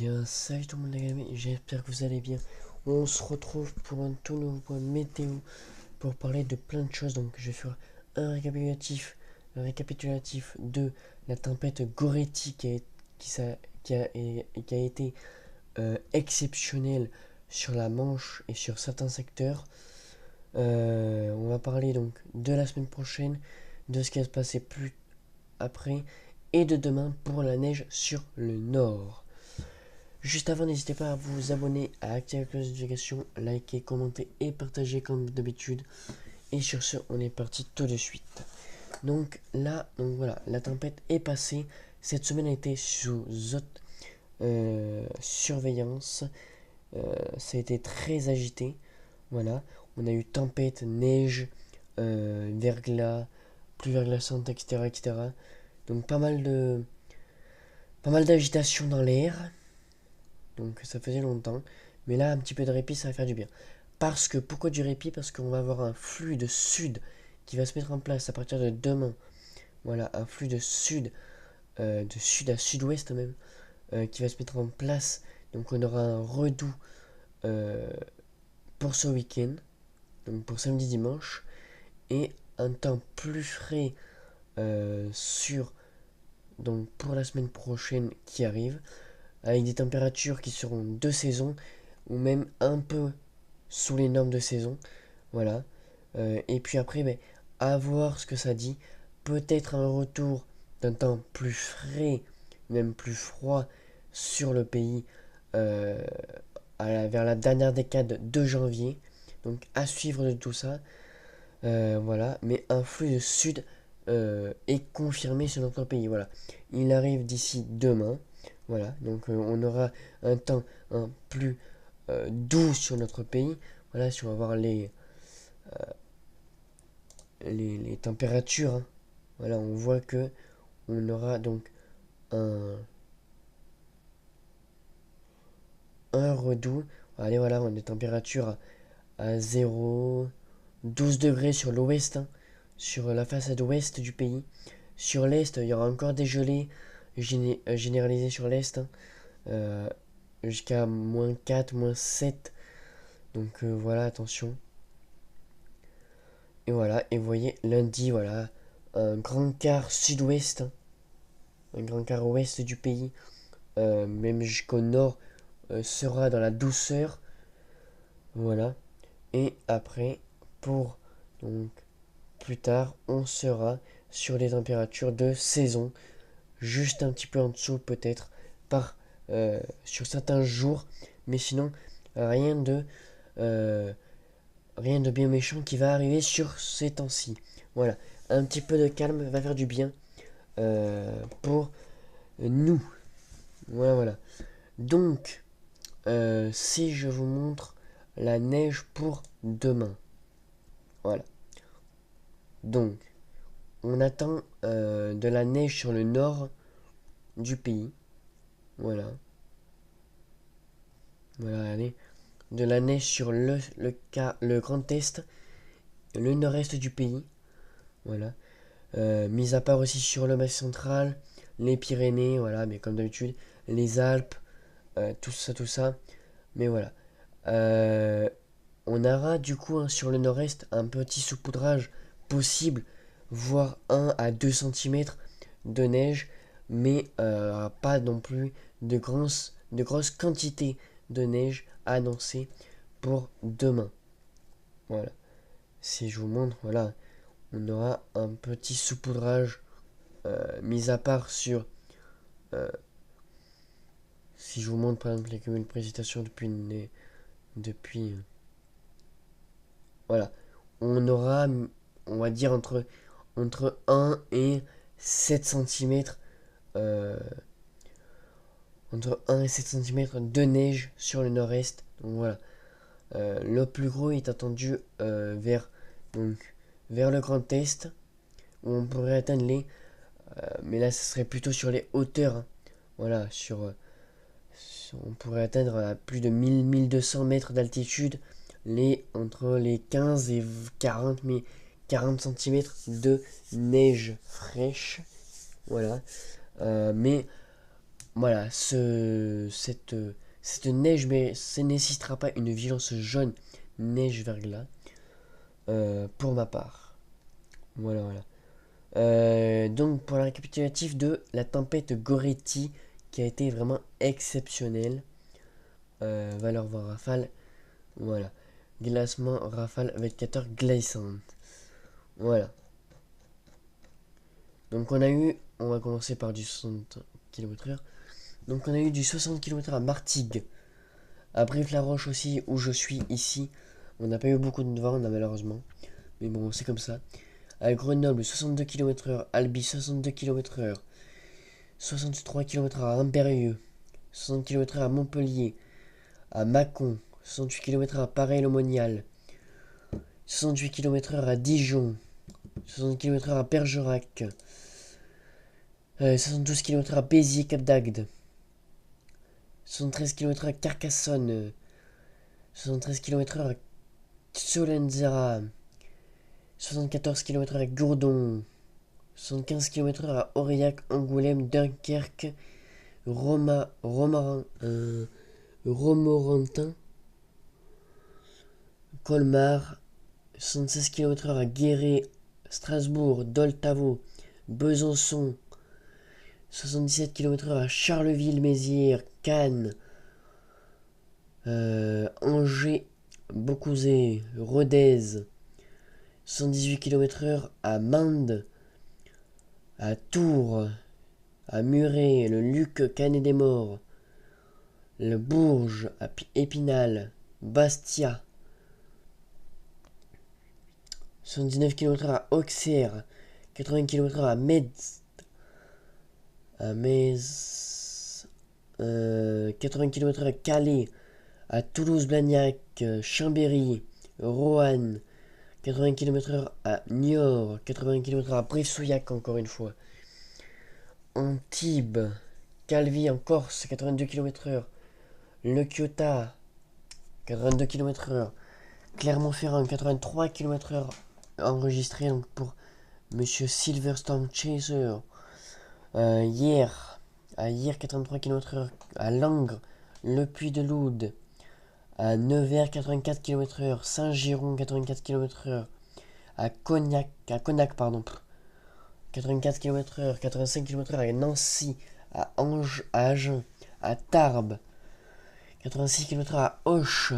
bien, salut tout le monde les amis, j'espère que vous allez bien. On se retrouve pour un tout nouveau point météo pour parler de plein de choses. Donc je vais faire un récapitulatif de la tempête Goretti qui a été exceptionnelle sur la Manche et sur certains secteurs. On va parler donc de la semaine prochaine, de ce qui va se passer plus après et de demain pour la neige sur le nord. Juste avant, n'hésitez pas à vous abonner, à activer la cloche de notification, liker, commenter et partager comme d'habitude. Et sur ce, on est parti tout de suite. Donc là, voilà, la tempête est passée. Cette semaine a été sous haute surveillance. Ça a été très agité. Voilà, on a eu tempête, neige, verglas, pluie verglaçante, etc., etc. Donc pas mal d'agitation dans l'air. Donc ça faisait longtemps. Mais là, un petit peu de répit, ça va faire du bien. Pourquoi du répit? Parce qu'on va avoir un flux de sud qui va se mettre en place à partir de demain. Voilà, un flux de sud à sud-ouest même, qui va se mettre en place. Donc on aura un redout euh, pour ce week-end, donc pour samedi dimanche, et un temps plus frais sur donc pour la semaine prochaine qui arrive, avec des températures qui seront de saison ou même un peu sous les normes de saison. Voilà. Et puis après, à voir ce que ça dit. Peut-être un retour d'un temps plus frais, même plus froid sur le pays vers la dernière décade de janvier. Donc à suivre de tout ça. Voilà. Mais un flux de sud est confirmé sur notre pays. Voilà. Il arrive d'ici demain. Voilà. Donc on aura un temps plus doux sur notre pays. Voilà, si on va voir les températures, hein. Voilà, on voit que on aura donc un, un redout. Allez, voilà, on a des températures à 0, 12 degrés sur l'ouest, hein, sur la façade ouest du pays. Sur l'est, il y aura encore des gelées généralisées sur l'est, hein, euh, jusqu'à -4, -7. Donc voilà, attention. Et voilà, et vous voyez, lundi, voilà, un grand quart sud-ouest, hein, un grand quart ouest du pays, même jusqu'au nord, sera dans la douceur. Voilà. Et après, pour donc plus tard, on sera sur des températures de saison, juste un petit peu en dessous peut-être, sur certains jours, mais sinon, rien de, euh, rien de bien méchant qui va arriver sur ces temps-ci. Voilà, un petit peu de calme va faire du bien pour nous. Voilà, voilà. Donc, si je vous montre la neige pour demain. Voilà. Donc, on attend de la neige sur le nord du pays. Voilà. Voilà, allez. De la neige sur le Grand Est, le nord-est du pays. Voilà. Mis à part aussi sur le Massif central, les Pyrénées, voilà, mais comme d'habitude, les Alpes, tout ça, tout ça. Mais voilà. Euh, on aura du coup, hein, sur le nord-est un petit saupoudrage possible, voire 1 à 2 cm de neige, mais pas non plus de grosses quantités de neige annoncées pour demain. Voilà. Si je vous montre, voilà, on aura un petit saupoudrage, mis à part sur. euh, si je vous montre par exemple les cumuls de précipitation depuis voilà, on aura, on va dire, entre 1 et 7 cm, euh, entre 1 et 7 cm de neige sur le nord-est. Donc voilà, le plus gros est attendu donc, vers le Grand Est, où on pourrait atteindre mais là, ce serait plutôt sur les hauteurs, hein. Voilà, on pourrait atteindre à plus de 1200 mètres d'altitude, entre les 15 et 40 cm de neige fraîche. Voilà. Mais voilà, cette neige, mais ça ne nécessitera pas une vigilance jaune neige verglas pour ma part. Voilà, voilà. Donc pour le récapitulatif de la tempête Goretti qui a été vraiment exceptionnelle. Valeur voire rafale. Voilà. Glacement, rafale, vecteur glaçante. Voilà. Donc on va commencer par du 60 km/h. Donc on a eu du 60 km/h à Martigues. À Brive-la-Roche aussi, où je suis ici. On n'a pas eu beaucoup de vent, malheureusement. Mais bon, c'est comme ça. À Grenoble, 62 km/h. Albi, 62 km/h. 63 km/h à Impérieux. 60 km/h à Montpellier. À Mâcon. 68 km/h à Paray-le-Monial. 68 km/h à Dijon. 60 km/h à Bergerac. 72 km/h à Béziers, Cap d'Agde. 73 km/h à Carcassonne. 73 km/h à Solenzera. 74 km/h à Gourdon. 75 km/h à Aurillac, Angoulême, Dunkerque, Romorantin, Colmar. 76 km/h à Guéret, Strasbourg, Doltavo, Besançon. 77 km/h à Charleville-Mézières, Cannes, Angers, Beaucouzé, Rodez. 118 km/h à Mende, à Tours, à Muret, le Luc, Canet des Morts, le Bourges, à Épinal, Bastia. 79 km/h à Auxerre, 80 km/h à Metz, 80 km/h à Calais, à Toulouse-Blagnac, Chambéry, Roanne. 80 km/h à Niort, 80 km/h à Brive-Souillac, encore une fois. Antibes, Calvi en Corse, 82 km/h. Le Ciotat, 82 km/h. Clermont-Ferrand, 83 km/h enregistré donc pour Monsieur Silverstorm Chaser. Hier, 83 km/h. À Langres, Le Puy-de-Loude. À Nevers, 84 km/h. Saint-Giron, 84 km/h. À Cognac, pardon. 84 km/h, 85 km/h à Nancy, à Agen, à Tarbes. 86 km/h à Auch.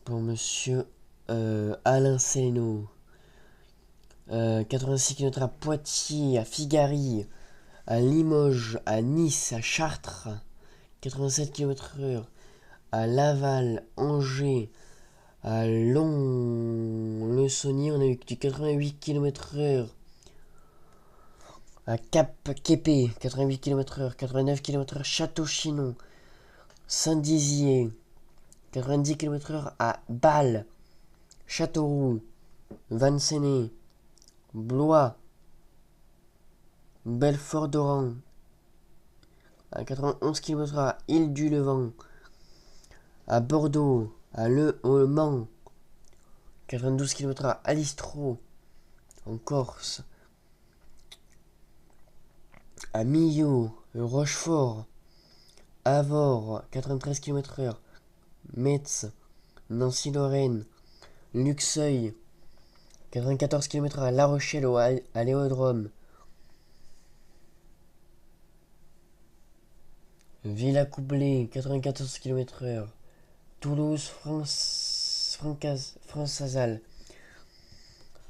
Pour monsieur Alain Seno. 86 km/h à Poitiers, à Figari, à Limoges, à Nice, à Chartres. 87 km/h à Laval, Angers, à Lons-le-Saunier. On a eu du 88 km/h à Cap-Képé, 88 km/h, 89 km/h Château-Chinon, Saint-Dizier, 90 km/h à Bâle, Châteauroux, Vancenay, Blois, Belfort-d'Oran, à 91 km/h à Île-du-Levant, à Bordeaux, au Mans, 92 km/h à Alistro, en Corse, à Millau, Rochefort, Avord, 93 km/h, Metz, Nancy-Lorraine, Luxeuil, 94 km/h à La Rochelle, à Léodrome, Villacoublay, 94 km/h, Toulouse, France-Azal,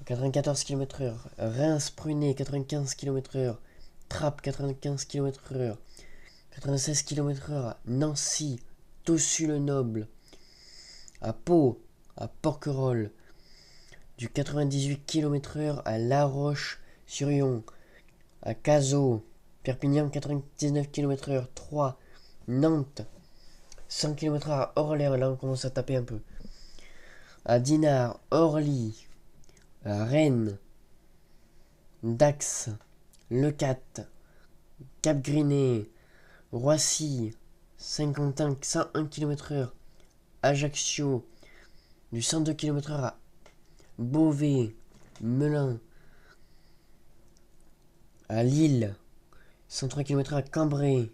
94 km/h, Reims-Prunet, 95 km/h, Trappes, 95 km/h, 96 km/h à Nancy, Tossu-le-Noble, à Pau, à Porquerolles, du 98 km/h à La Roche-sur-Yon, à Cazaux, Perpignan, 99 km/h, 3, Nantes, 100 km/h à Orléans, là on commence à taper un peu, à Dinard, Orly, à Rennes, Dax, Leucate, Cap-Griné, Roissy, Saint-Quentin, 101 km/h, Ajaccio, du 102 km/h à Beauvais, Melun, à Lille, 103 km à Cambrai,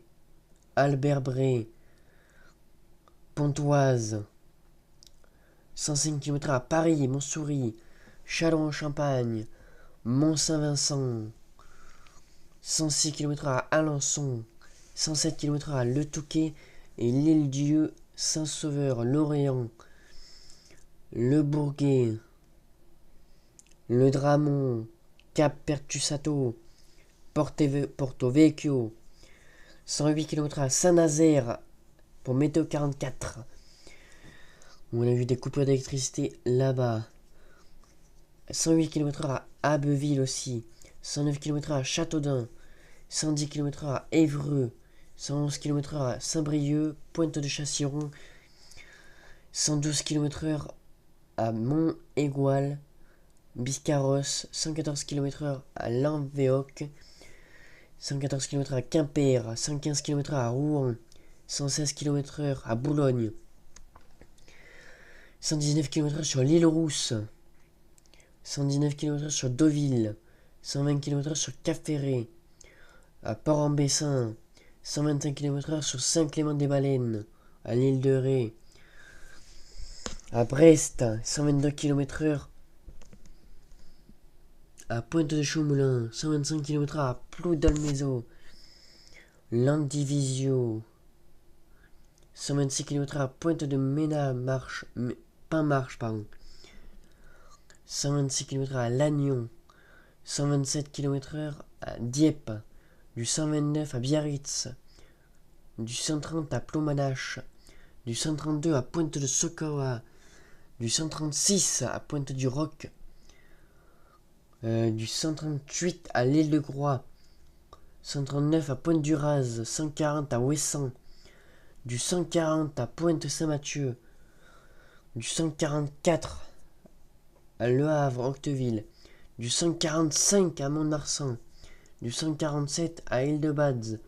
Albert-Bray, Pontoise, 105 km à Paris, Montsouris, Châlons-en-Champagne, Mont-Saint-Vincent, 106 km à Alençon, 107 km à Le Touquet et l'Île-Dieu, Saint-Sauveur, Lorient, Le Bourguet, Le Dramont, Cap-Pertusato, Porto Vecchio, 108 km à Saint-Nazaire pour Météo 44. On a vu des coupures d'électricité là-bas. 108 km à Abbeville aussi. 109 km à Châteaudun. 110 km à Évreux. 111 km à Saint-Brieuc, Pointe de Châsillon. 112 km/h à Mont-Égual, Biscarrosse. 114 km/h à Lanvéoc. 114 km à Quimper. 115 km à Rouen. 116 km/h à Boulogne. 119 km/h sur l'île Rousse. 119 km/h sur Deauville. 120 km/h sur Cap-Ferré. À Port-en-Bessin. 125 km/h sur Saint-Clément-des-Baleines. À l'île de Ré. À Brest. 122 km/h à Pointe-de-Chaumoulin. 125 km/h à Ploudalmézeau. Landivisio. 126 km/h à Pointe-de-Ménard-Marche. Pin-Marche, pardon. 126 km/h à Lannion. 127 km/h à Dieppe. Du 129 à Biarritz. Du 130 à Ploumanache. Du 132 à Pointe de Socoa. Du 136 à Pointe du Roc. Du 138 à l'île de Groix. 139 à Pointe du Raz. 140 à Ouessant. Du 140 à Pointe-Saint-Mathieu. Du 144 à Le Havre, Octeville. Du 145 à Mont-Marsan. Du 147 à Île-de-Baz.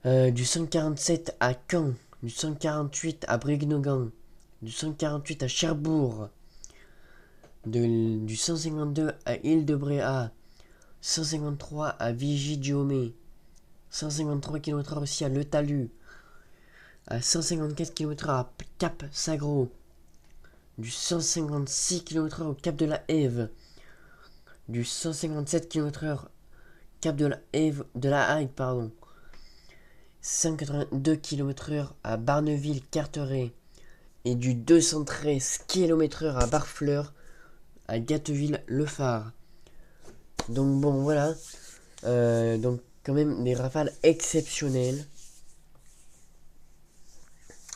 Du 147 à Caen. Du 148 à Brignogan. Du 148 à Cherbourg. Du 152 à Île-de-Bréhat. 153 à Vigy-Diomé. 153 km/h aussi à Le Talus. À 154 km/h à Cap-Sagro. Du 156 km/h au Cap de la Hève. Du 157 km/h Cap de la Hague, pardon. 182 km/h à Barneville-Carteret. Et du 213 km/h à Barfleur, à Gâteville-le-Phare. Donc bon, voilà. Donc quand même des rafales exceptionnelles.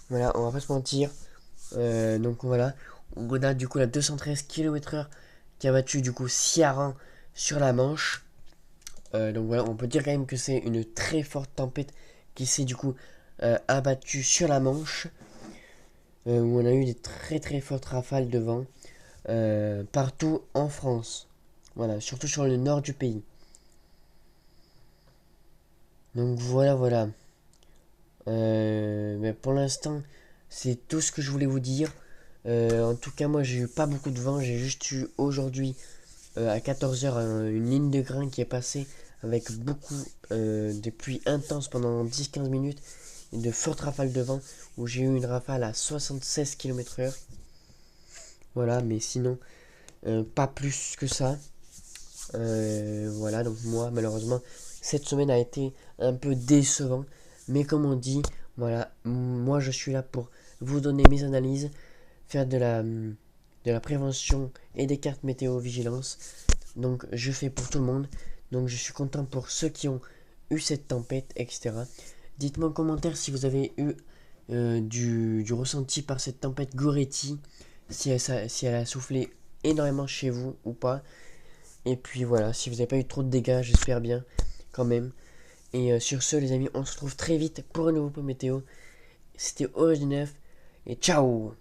Voilà, on va pas se mentir. Donc voilà. On a du coup la 213 km/h qui a battu du coup Ciaran sur la Manche. Donc voilà, on peut dire quand même que c'est une très forte tempête qui s'est du coup abattue sur la Manche. Où on a eu des très très fortes rafales de vent partout en France. Voilà, surtout sur le nord du pays. Donc voilà. Mais pour l'instant, c'est tout ce que je voulais vous dire. En tout cas, moi, j'ai eu pas beaucoup de vent. J'ai juste eu aujourd'hui, à 14h, une ligne de grain qui est passée avec beaucoup de pluie intense pendant 10-15 minutes et de fortes rafales de vent où j'ai eu une rafale à 76 km/h. Voilà, mais sinon, pas plus que ça. Voilà, donc moi, malheureusement, cette semaine a été un peu décevant. Mais comme on dit, voilà, moi je suis là pour vous donner mes analyses, faire de la prévention et des cartes météo vigilance. Donc je fais pour tout le monde. Donc je suis content pour ceux qui ont eu cette tempête, etc. Dites-moi en commentaire si vous avez eu du ressenti par cette tempête Goretti, si elle a soufflé énormément chez vous ou pas. Et puis voilà, si vous n'avez pas eu trop de dégâts, j'espère bien quand même. Et sur ce les amis, on se retrouve très vite pour un nouveau point météo. C'était Origin 9 et ciao.